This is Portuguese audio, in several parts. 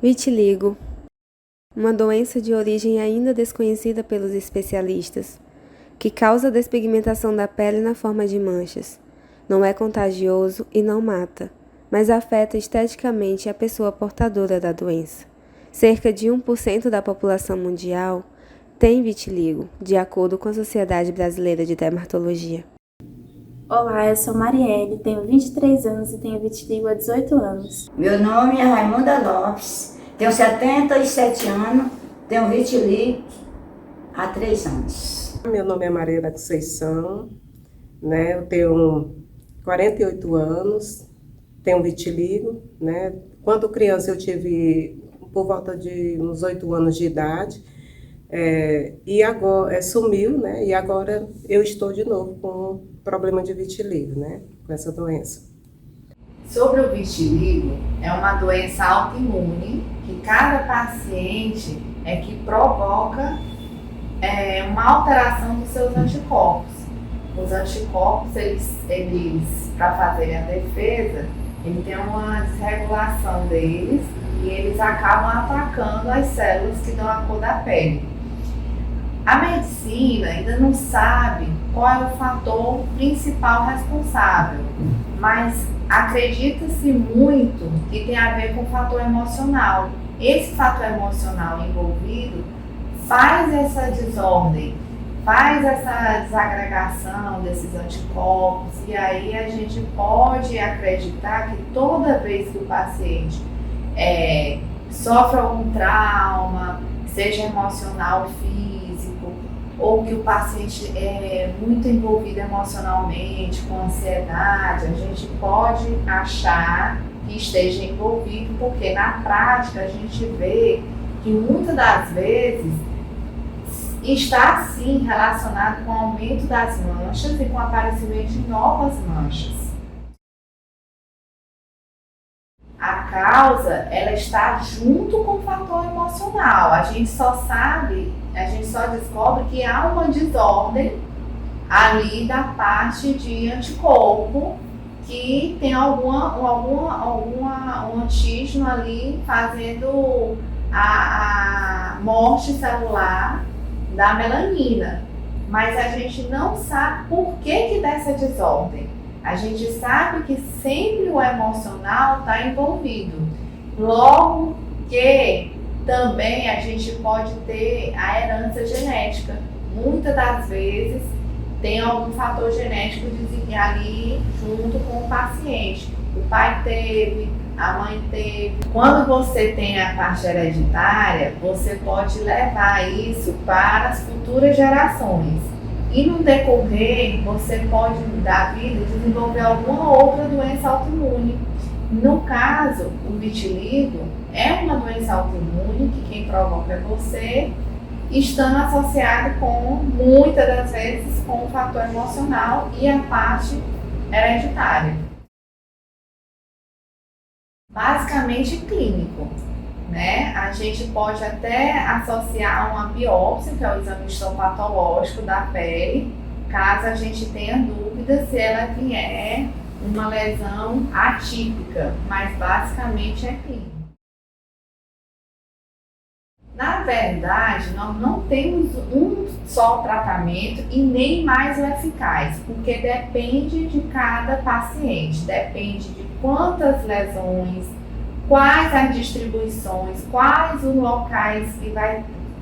Vitiligo, uma doença de origem ainda desconhecida pelos especialistas, que causa despigmentação da pele na forma de manchas. Não é contagioso e não mata, mas afeta esteticamente a pessoa portadora da doença. Cerca de 1% da população mundial tem vitiligo, de acordo com a Sociedade Brasileira de Dermatologia. Olá, eu sou Marielle, tenho 23 anos e tenho vitiligo há 18 anos. Meu nome é Raimunda Lopes, tenho 77 anos, tenho vitiligo há 3 anos. Meu nome é Maria da Conceição, eu tenho 48 anos, tenho vitiligo, Quando criança eu tive por volta de uns 8 anos de idade, e agora sumiu, e agora eu estou de novo com problema de vitiligo, com essa doença. Sobre o vitiligo, é uma doença autoimune que cada paciente que provoca uma alteração dos seus anticorpos. Os anticorpos, eles para fazerem a defesa, ele tem uma desregulação deles e eles acabam atacando as células que dão a cor da pele. A medicina ainda não sabe qual é o fator principal responsável, mas acredita-se muito que tem a ver com o fator emocional. Esse fator emocional envolvido faz essa desordem, faz essa desagregação desses anticorpos, e aí a gente pode acreditar que toda vez que o paciente sofre algum trauma, seja emocional ou físico, ou que o paciente é muito envolvido emocionalmente, com ansiedade, a gente pode achar que esteja envolvido, porque na prática a gente vê que muitas das vezes está sim relacionado com o aumento das manchas e com o aparecimento de novas manchas. A causa, ela está junto com o fator emocional. A gente só descobre que há uma desordem ali da parte de anticorpo, que tem um antígeno ali fazendo a morte celular da melanina. Mas a gente não sabe por que dessa desordem. A gente sabe que sempre o emocional está envolvido. Logo que também a gente pode ter a herança genética. Muitas das vezes tem algum fator genético ali junto com o paciente. O pai teve, a mãe teve. Quando você tem a parte hereditária, você pode levar isso para as futuras gerações. E no decorrer, você pode, da vida, desenvolver alguma outra doença autoimune. No caso, o vitiligo é uma doença autoimune que quem provoca é você, estando associado com, muitas das vezes, com o fator emocional e a parte hereditária. Basicamente clínico. A gente pode até associar uma biópsia, que é o exame histopatológico da pele, caso a gente tenha dúvida se ela vier uma lesão atípica, mas basicamente é clínico. Na verdade, nós não temos um só tratamento e nem mais o eficaz, porque depende de cada paciente, depende de quantas lesões, quais as distribuições, quais os locais que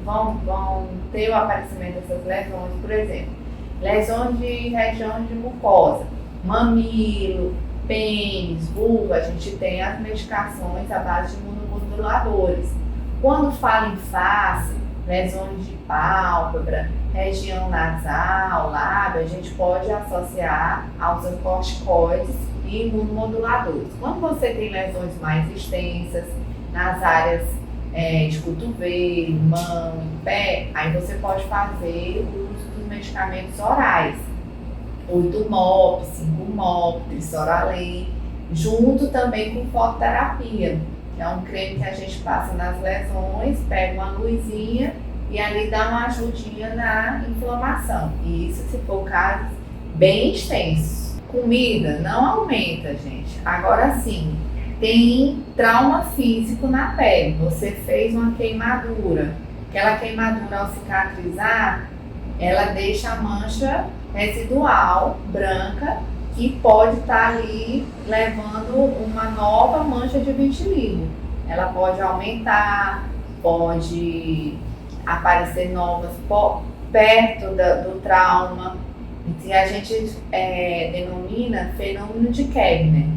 vão ter o aparecimento dessas lesões. Por exemplo, lesões de região de mucosa, mamilo, pênis, vulva, a gente tem as medicações à base de imunomoduladores. Quando fala em face, lesões de pálpebra, região nasal, lábio, a gente pode associar aos corticoides e imunomoduladores. Quando você tem lesões mais extensas nas áreas de cotovelo, mão e pé, aí você pode fazer o uso dos medicamentos orais. 8-MOP, 5-MOP, Trisoralen, junto também com fototerapia, que é um creme que a gente passa nas lesões, pega uma luzinha e ali dá uma ajudinha na inflamação. E isso, se for casos bem extensos. Comida não aumenta, gente. Agora sim, tem trauma físico na pele. Você fez uma queimadura. Aquela queimadura, ao cicatrizar, ela deixa a mancha residual, branca, que pode estar ali levando uma nova mancha de vitiligo. Ela pode aumentar, pode aparecer novas perto do trauma. E a gente denomina fenômeno de Koebner,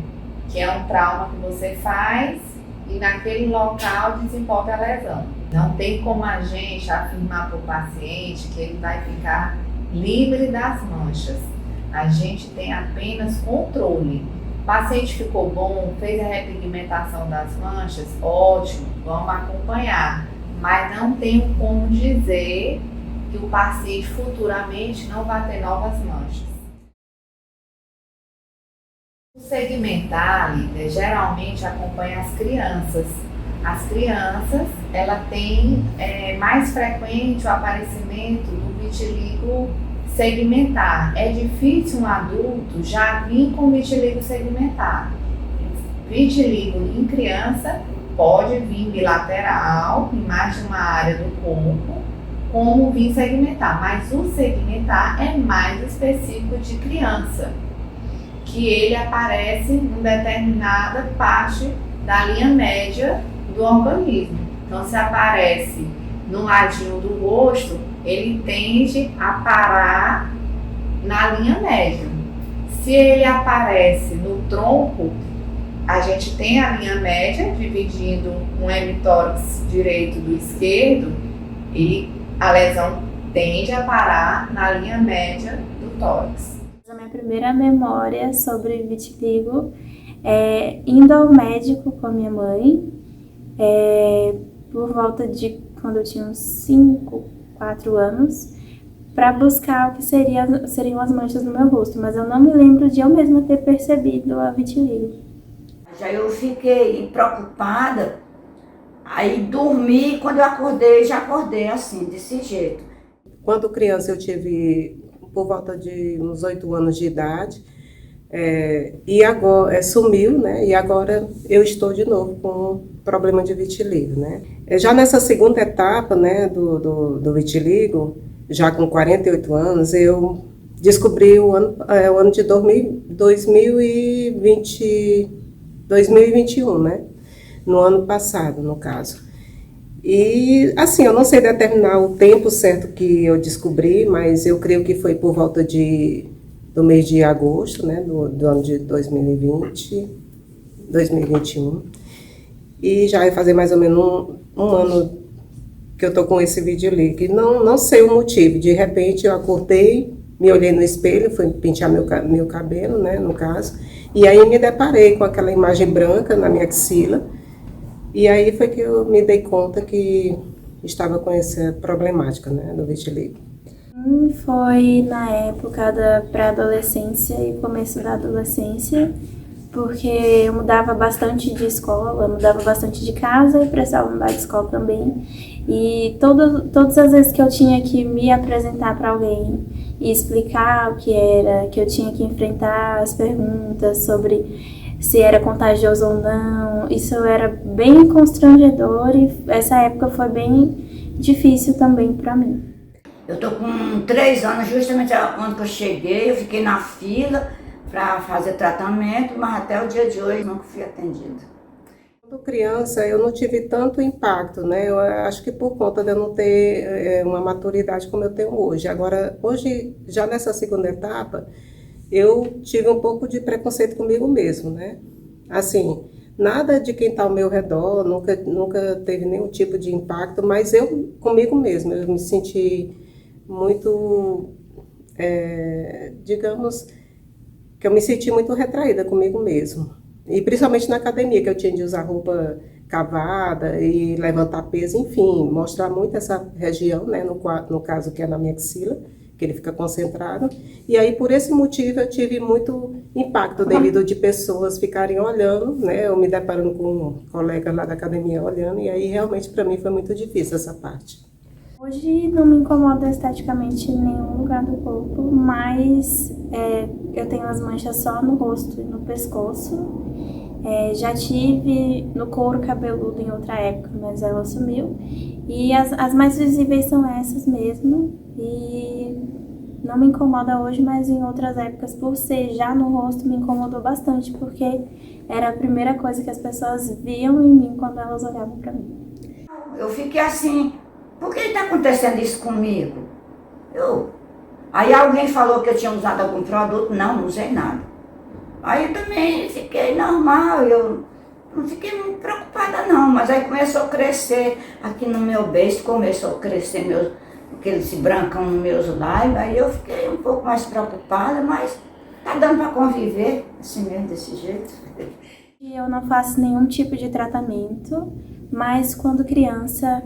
que é um trauma que você faz e naquele local desenvolve a lesão. Não tem como a gente afirmar para o paciente que ele vai ficar livre das manchas. A gente tem apenas controle. O paciente ficou bom, fez a repigmentação das manchas, ótimo, vamos acompanhar. Mas não tenho como dizer que o paciente futuramente não vai ter novas manchas. O segmentar, líder, geralmente acompanha as crianças. As crianças, ela tem mais frequente o aparecimento do vitiligo segmentar. É difícil um adulto já vir com vitiligo segmentar. Vitiligo em criança pode vir bilateral, em mais de uma área do corpo, como vir segmentar, mas o segmentar é mais específico de criança, que ele aparece em determinada parte da linha média do organismo. Então, se aparece no ladinho do rosto, ele tende a parar na linha média. Se ele aparece no tronco, a gente tem a linha média dividindo um hemitórax direito do esquerdo e a lesão tende a parar na linha média do tórax. A minha primeira memória sobre vitiligo é indo ao médico com a minha mãe, por volta de quando eu tinha uns 5, 4 anos, para buscar o que seriam as manchas no meu rosto, mas eu não me lembro de eu mesma ter percebido a vitiligo. Já eu fiquei preocupada, aí dormi, quando eu acordei, já acordei assim, desse jeito. Quando criança eu tive por volta de uns 8 anos de idade, e agora sumiu, né? E agora eu estou de novo com problema de vitiligo, né? Já nessa segunda etapa, né, do vitiligo, já com 48 anos, eu descobri o ano de 2021, né? No ano passado, no caso. E, assim, eu não sei determinar o tempo certo que eu descobri, mas eu creio que foi por volta do mês de agosto, né, do ano de 2021. E já vai fazer mais ou menos um ano que eu tô com esse vitiligo. E não sei o motivo. De repente eu acordei, me olhei no espelho, fui pentear meu cabelo, né, no caso. E aí me deparei com aquela imagem branca na minha axila. E aí foi que eu me dei conta que estava com essa problemática, né, do vitiligo. Foi na época da pré-adolescência e começo da adolescência, porque eu mudava bastante de escola, mudava bastante de casa e precisava mudar de escola também. E todas as vezes que eu tinha que me apresentar para alguém e explicar o que era, que eu tinha que enfrentar as perguntas sobre se era contagioso ou não, isso era bem constrangedor e essa época foi bem difícil também para mim. Eu tô com 3 anos, justamente quando eu cheguei, eu fiquei na fila para fazer tratamento, mas até o dia de hoje nunca fui atendida. Quando criança, eu não tive tanto impacto, né? Eu acho que por conta de eu não ter uma maturidade como eu tenho hoje. Agora, hoje, já nessa segunda etapa, eu tive um pouco de preconceito comigo mesmo, né? Assim, nada de quem está ao meu redor, nunca teve nenhum tipo de impacto, mas eu, comigo mesmo, eu me senti muito, digamos, que eu me senti muito retraída comigo mesmo. E principalmente na academia, que eu tinha de usar roupa cavada e levantar peso, enfim, mostrar muito essa região, né, no caso que é na minha axila, que ele fica concentrado. E aí, por esse motivo, eu tive muito impacto devido de pessoas ficarem olhando, né, eu me deparando com um colega lá da academia olhando, e aí realmente para mim foi muito difícil essa parte. Hoje não me incomoda esteticamente em nenhum lugar do corpo, mas eu tenho as manchas só no rosto e no pescoço. Já tive no couro cabeludo em outra época, mas ela sumiu. E as mais visíveis são essas mesmo. E não me incomoda hoje, mas em outras épocas, por ser já no rosto, me incomodou bastante, porque era a primeira coisa que as pessoas viam em mim quando elas olhavam para mim. Eu fiquei assim, por que está acontecendo isso comigo? Aí alguém falou que eu tinha usado algum produto, não usei nada. Aí eu também fiquei normal, eu não fiquei muito preocupada não, mas aí começou a crescer aqui no meu beiço, começou a crescer aquele brancão nos meus lábios, aí eu fiquei um pouco mais preocupada, mas tá dando para conviver assim mesmo, desse jeito. Eu não faço nenhum tipo de tratamento, mas quando criança,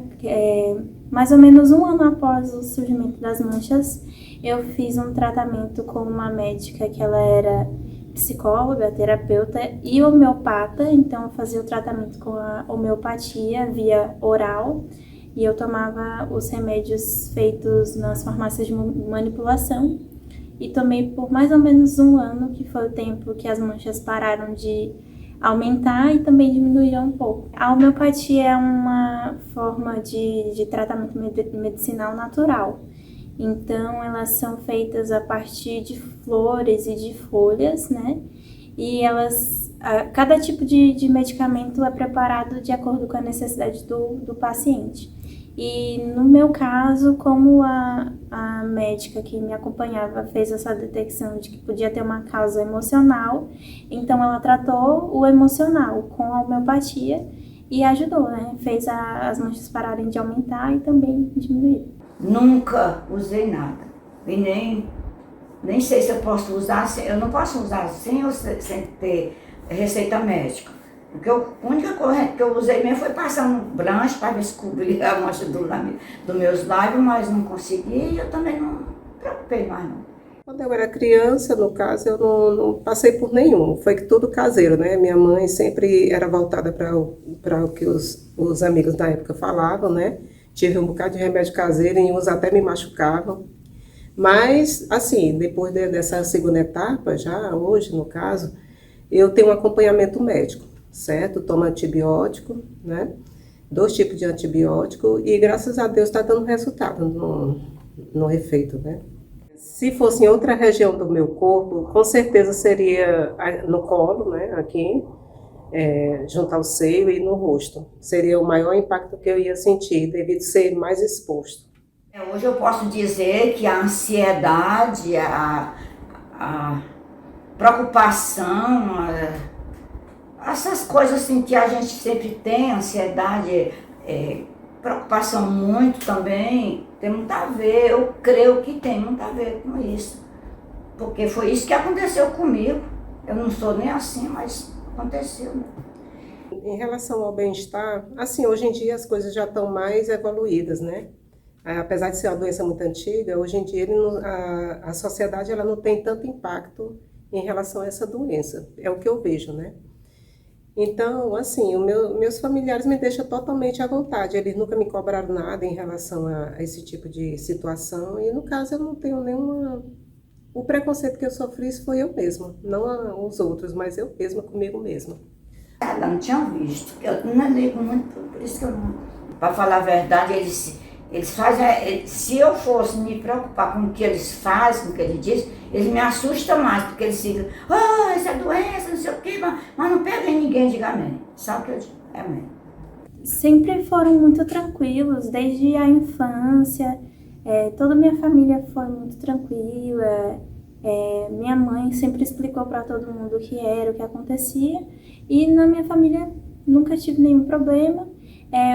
mais ou menos um ano após o surgimento das manchas, eu fiz um tratamento com uma médica que ela era psicóloga, terapeuta e homeopata, então eu fazia o tratamento com a homeopatia via oral e eu tomava os remédios feitos nas farmácias de manipulação e tomei por mais ou menos um ano, que foi o tempo que as manchas pararam de aumentar e também diminuíram um pouco. A homeopatia é uma forma de tratamento medicinal natural. Então, elas são feitas a partir de flores e de folhas, né? E cada tipo de medicamento é preparado de acordo com a necessidade do paciente. E no meu caso, como a médica que me acompanhava fez essa detecção de que podia ter uma causa emocional, então ela tratou o emocional com a homeopatia e ajudou, né? Fez as manchas pararem de aumentar e também diminuir. Nunca usei nada. E nem sei se eu posso usar, eu não posso usar sem ter receita médica. Porque a única coisa que eu usei mesmo foi passar um blanche para descobrir a mancha dos meus lábios, mas não consegui e eu também não me preocupei mais não. Quando eu era criança, no caso, eu não passei por nenhum. Foi tudo caseiro, né? Minha mãe sempre era voltada para o que os amigos da época falavam, né? Tive um bocado de remédio caseiro e uns até me machucavam. Mas, assim, depois dessa segunda etapa, já hoje, no caso, eu tenho um acompanhamento médico, certo? Tomo antibiótico, né? 2 tipos de antibiótico e, graças a Deus, está dando resultado no efeito, né? Se fosse em outra região do meu corpo, com certeza seria no colo, né? Aqui. Junto ao seio e no rosto. Seria o maior impacto que eu ia sentir, devido a ser mais exposto. Hoje eu posso dizer que a ansiedade, a preocupação, essas coisas assim que a gente sempre tem, ansiedade, preocupação muito também, tem muito a ver, eu creio que tem muito a ver com isso. Porque foi isso que aconteceu comigo. Eu não sou nem assim, mas aconteceu. Em relação ao bem-estar, assim, hoje em dia as coisas já estão mais evoluídas, né? Apesar de ser uma doença muito antiga, hoje em dia a sociedade ela não tem tanto impacto em relação a essa doença. É o que eu vejo, né? Então, assim, meus familiares me deixam totalmente à vontade. Eles nunca me cobraram nada em relação a esse tipo de situação. E, no caso, eu não tenho nenhuma... O preconceito que eu sofri foi eu mesma, não os outros, mas eu mesma, comigo mesma. Ela não tinha visto, eu não ligo muito, por isso que eu não... Para falar a verdade, eles fazem... Se eu fosse me preocupar com o que eles fazem, com o que eles dizem, eles me assustam mais, porque eles ficam, essa é doença, não sei o quê, mas não pega em ninguém, diga amém. Sabe o que eu digo? É amém. Sempre foram muito tranquilos, desde a infância. Toda a minha família foi muito tranquila. Minha mãe sempre explicou para todo mundo o que era, o que acontecia. E na minha família nunca tive nenhum problema.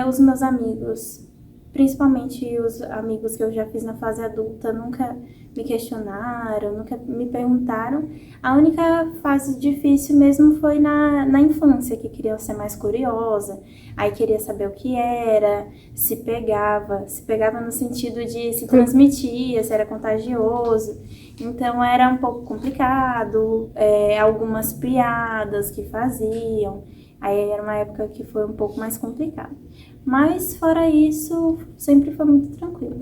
Os meus amigos, principalmente os amigos que eu já fiz na fase adulta, nunca me questionaram, nunca me perguntaram. A única fase difícil mesmo foi na infância, que queria ser mais curiosa, aí queria saber o que era, se pegava no sentido de se transmitia, se era contagioso. Então era um pouco complicado, algumas piadas que faziam, aí era uma época que foi um pouco mais complicado. Mas fora isso, sempre foi muito tranquilo.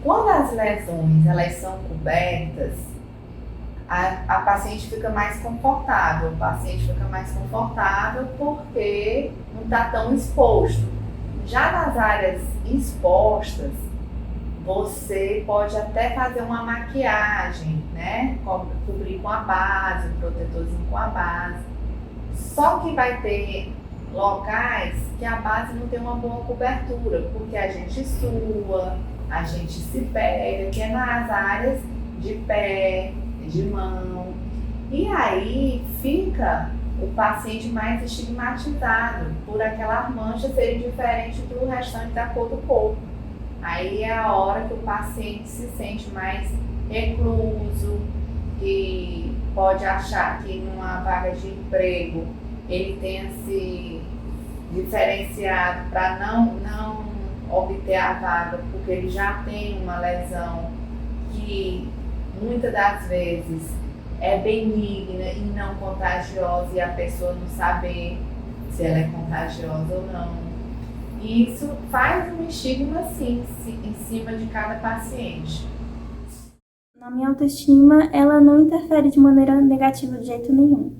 Quando as lesões elas são cobertas, a paciente fica mais confortável. O paciente fica mais confortável porque não está tão exposto. Já nas áreas expostas, você pode até fazer uma maquiagem, né? Cobrir com a base, um protetorzinho com a base. Só que vai ter locais que a base não tem uma boa cobertura, porque a gente sua, a gente se pega, que é nas áreas de pé, de mão. E aí fica o paciente mais estigmatizado por aquelas manchas serem diferentes do restante da cor do corpo. Aí é a hora que o paciente se sente mais recluso, que pode achar que numa vaga de emprego ele tenha se diferenciado para não obter a vaga, porque ele já tem uma lesão que muitas das vezes é benigna e não contagiosa, e a pessoa não saber se ela é contagiosa ou não. E isso faz um estigma, sim, em cima de cada paciente. Na minha autoestima, ela não interfere de maneira negativa de jeito nenhum.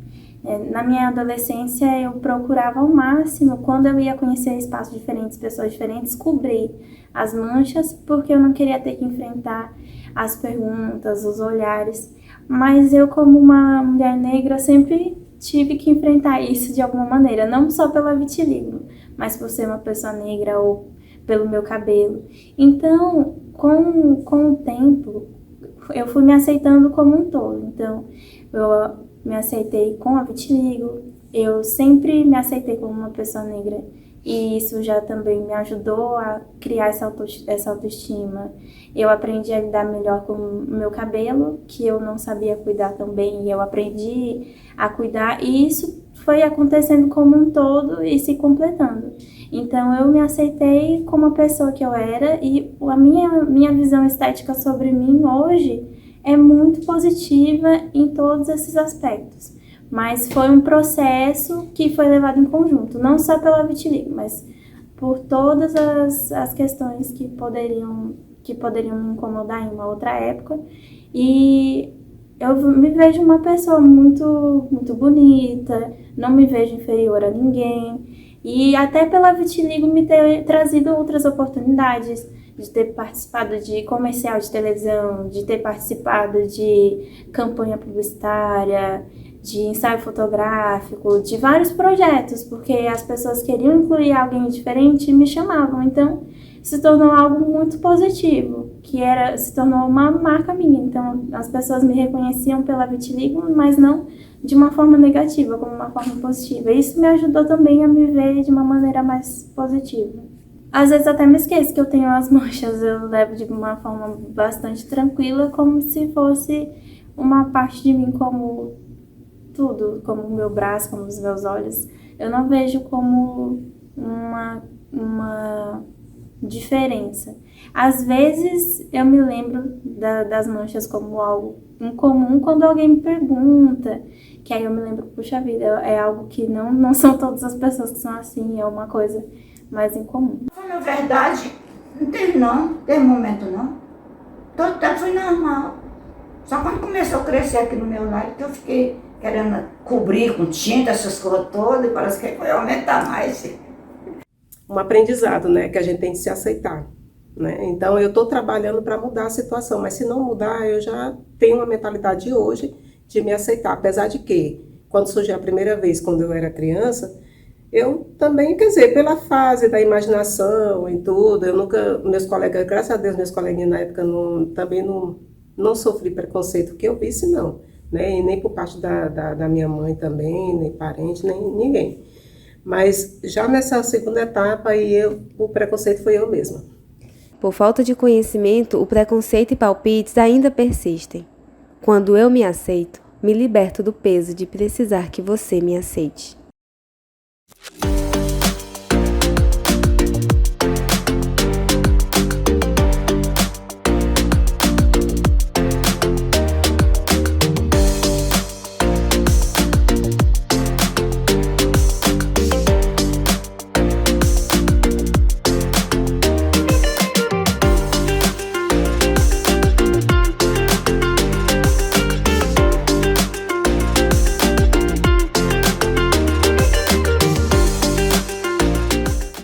Na minha adolescência, eu procurava ao máximo, quando eu ia conhecer espaços diferentes, pessoas diferentes, cobrir as manchas, porque eu não queria ter que enfrentar as perguntas, os olhares. Mas eu, como uma mulher negra, sempre tive que enfrentar isso de alguma maneira, não só pela vitiligo, mas por ser uma pessoa negra ou pelo meu cabelo. Então, com o tempo, eu fui me aceitando como um todo. Então, eu me aceitei com a vitiligo, eu sempre me aceitei como uma pessoa negra, e isso já também me ajudou a criar essa autoestima. Eu aprendi a lidar melhor com o meu cabelo, que eu não sabia cuidar tão bem, e eu aprendi a cuidar, e isso foi acontecendo como um todo e se completando. Então eu me aceitei como a pessoa que eu era, e a minha visão estética sobre mim hoje é muito positiva em todos esses aspectos. Mas foi um processo que foi levado em conjunto, não só pela vitiligo, mas por todas as questões que poderiam me incomodar em uma outra época. E eu me vejo uma pessoa muito, muito bonita, não me vejo inferior a ninguém. E até pela vitiligo me ter trazido outras oportunidades, de ter participado de comercial de televisão, de ter participado de campanha publicitária, de ensaio fotográfico, de vários projetos, porque as pessoas queriam incluir alguém diferente e me chamavam. Então, se tornou algo muito positivo, se tornou uma marca minha. Então, as pessoas me reconheciam pela vitiligo, mas não de uma forma negativa, como uma forma positiva. Isso me ajudou também a me ver de uma maneira mais positiva. Às vezes até me esqueço que eu tenho as manchas, eu levo de uma forma bastante tranquila, como se fosse uma parte de mim, como tudo, como o meu braço, como os meus olhos. Eu não vejo como uma diferença. Às vezes eu me lembro das manchas como algo incomum quando alguém me pergunta, que aí eu me lembro, puxa vida, é algo que não são todas as pessoas que são assim, é uma coisa mais incomum. Na verdade, não teve momento não. Todo tempo foi normal. Só quando começou a crescer aqui no meu lado que eu fiquei querendo cobrir com tinta, essas coisas todas, e parece que foi aumentar mais. Um aprendizado, né, que a gente tem que se aceitar, né? Então eu estou trabalhando para mudar a situação, mas se não mudar, eu já tenho uma mentalidade hoje de me aceitar, apesar de que, quando surgiu a primeira vez, quando eu era criança, eu também, quer dizer, pela fase da imaginação e tudo, meus colegas, graças a Deus, meus coleguinhas na época também não sofri preconceito que eu visse, não, né? E nem por parte da minha mãe também, nem parente, nem ninguém. Mas já nessa segunda etapa, o preconceito foi eu mesma. Por falta de conhecimento, o preconceito e palpites ainda persistem. Quando eu me aceito, me liberto do peso de precisar que você me aceite.